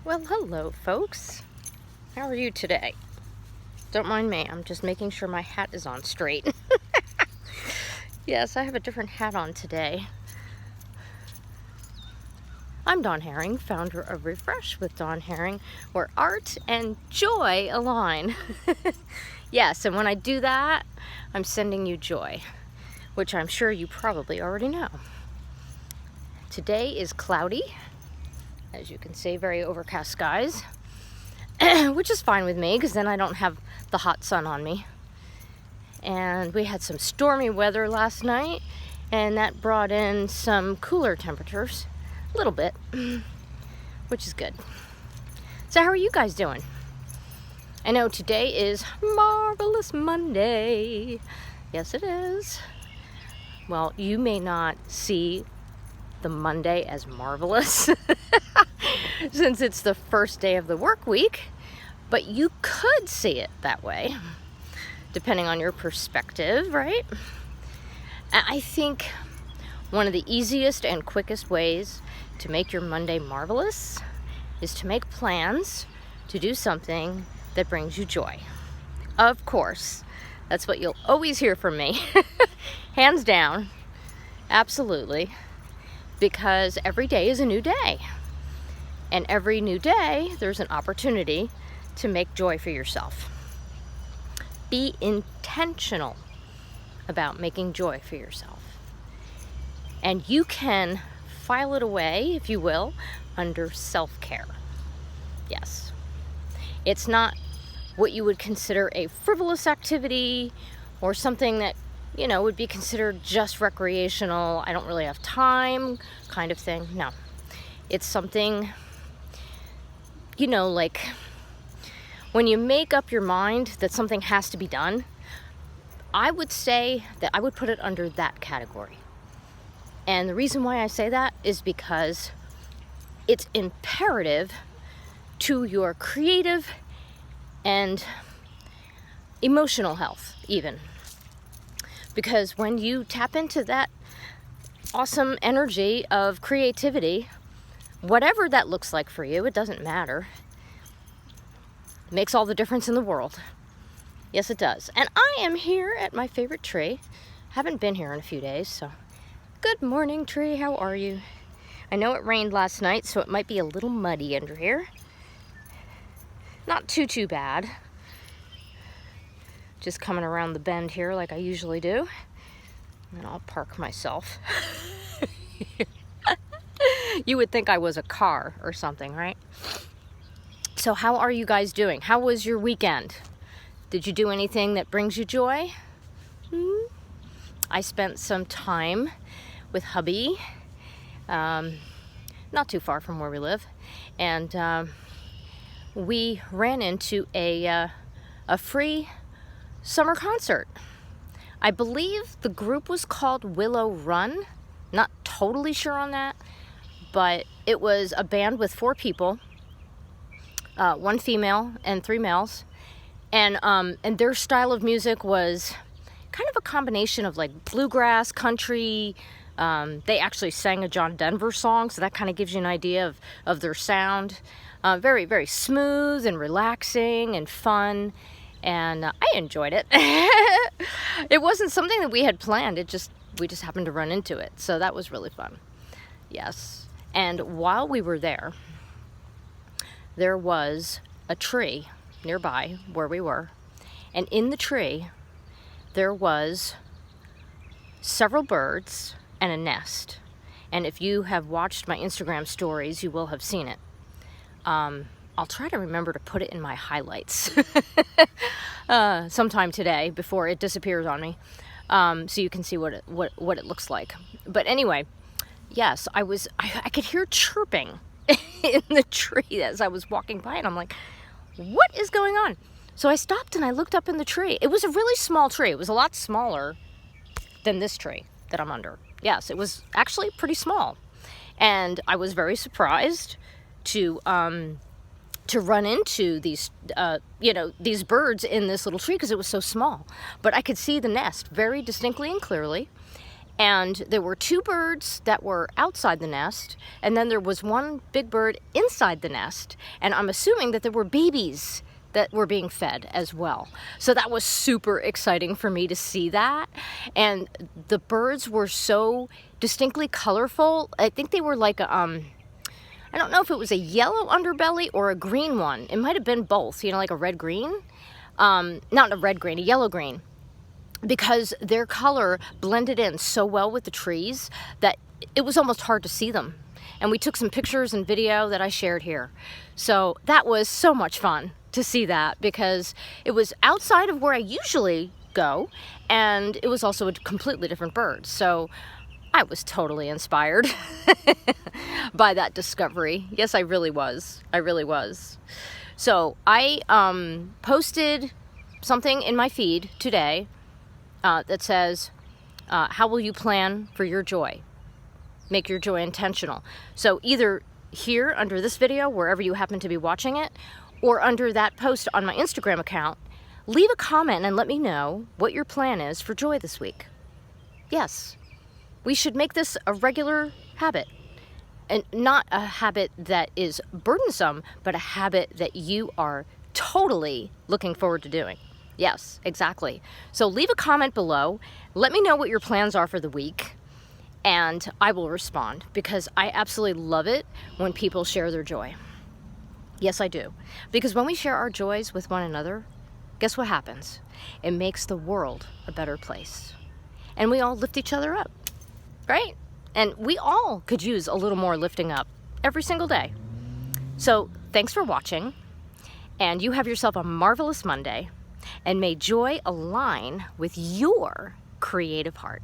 Well, hello, folks. How are you today? Don't mind me, I'm just making sure my hat is on straight. Yes, I have a different hat on today. I'm Dawn Herring, founder of Refresh with Dawn Herring, where art and joy align. Yes, and when I do that, I'm sending you joy, which I'm sure you probably already know. Today is cloudy, as you can see, very overcast skies. Which is fine with me because then I don't have the hot sun on me. And we had some stormy weather last night, and that brought in some cooler temperatures, a little bit, which is good. So how are you guys doing? I know today is Marvelous Monday. Yes, it is. Well, you may not see the Monday as marvelous since it's the first day of the work week, but you could see it that way depending on your perspective, right? I think one of the easiest and quickest ways to make your Monday marvelous is to make plans to do something that brings you joy. Of course, that's what you'll always hear from me. Hands down, absolutely. Because every day is a new day. And every new day, there's an opportunity to make joy for yourself. Be intentional about making joy for yourself. And you can file it away, if you will, under self-care. Yes. It's not what you would consider a frivolous activity or something that would be considered just recreational, I don't really have time kind of thing. No. It's something, like when you make up your mind that something has to be done, I would say that I would put it under that category. And the reason why I say that is because it's imperative to your creative and emotional health, even. Because when you tap into that awesome energy of creativity, whatever that looks like for you, it doesn't matter. It makes all the difference in the world. Yes, it does. And I am here at my favorite tree. Haven't been here in a few days, so good morning, tree. How are you? I know it rained last night, so it might be a little muddy under here. Not too bad. Just coming around the bend here like I usually do. And I'll park myself. You would think I was a car or something, right? So how are you guys doing? How was your weekend? Did you do anything that brings you joy? I spent some time with hubby, not too far from where we live, and we ran into a free summer concert. I believe the group was called Willow Run. Not totally sure on that, but it was a band with 4 people, 1 female and 3 males, and their style of music was kind of a combination of like bluegrass, country. They actually sang a John Denver song, so that kind of gives you an idea of their sound. Very, very smooth and relaxing and fun. And I enjoyed it. It wasn't something that we had planned. We just happened to run into it. So that was really fun. Yes. And while we were there was a tree nearby where we were. And in the tree, there was several birds and a nest. And if you have watched my Instagram stories, you will have seen it. I'll try to remember to put it in my highlights sometime today before it disappears on me, so you can see what it looks like. But anyway, yes, I could hear chirping in the tree as I was walking by, and I'm like, what is going on? So I stopped and I looked up in the tree. It was a really small tree. It was a lot smaller than this tree that I'm under. Yes, it was actually pretty small, and I was very surprised to run into these birds in this little tree because it was so small. But I could see the nest very distinctly and clearly. And there were 2 birds that were outside the nest, and then there was 1 big bird inside the nest. And I'm assuming that there were babies that were being fed as well. So that was super exciting for me to see that. And the birds were so distinctly colorful. I think they were like a, I don't know if it was a yellow underbelly or a green one. It might have been both, you know, like a red-green. Not a red-green, a yellow-green. Because their color blended in so well with the trees that it was almost hard to see them. And we took some pictures and video that I shared here. So that was so much fun to see that, because it was outside of where I usually go, and it was also a completely different bird. So I was totally inspired by that discovery. Yes, I really was. I really was. So I posted something in my feed today that says, how will you plan for your joy? Make your joy intentional. So either here under this video, wherever you happen to be watching it, or under that post on my Instagram account, leave a comment and let me know what your plan is for joy this week. Yes, we should make this a regular habit. And not a habit that is burdensome, but a habit that you are totally looking forward to doing. Yes, exactly. So leave a comment below. Let me know what your plans are for the week, and I will respond, because I absolutely love it when people share their joy. Yes, I do. Because when we share our joys with one another, guess what happens? It makes the world a better place. And we all lift each other up, right? And we all could use a little more lifting up every single day. So thanks for watching, and you have yourself a marvelous Monday. And may joy align with your creative heart.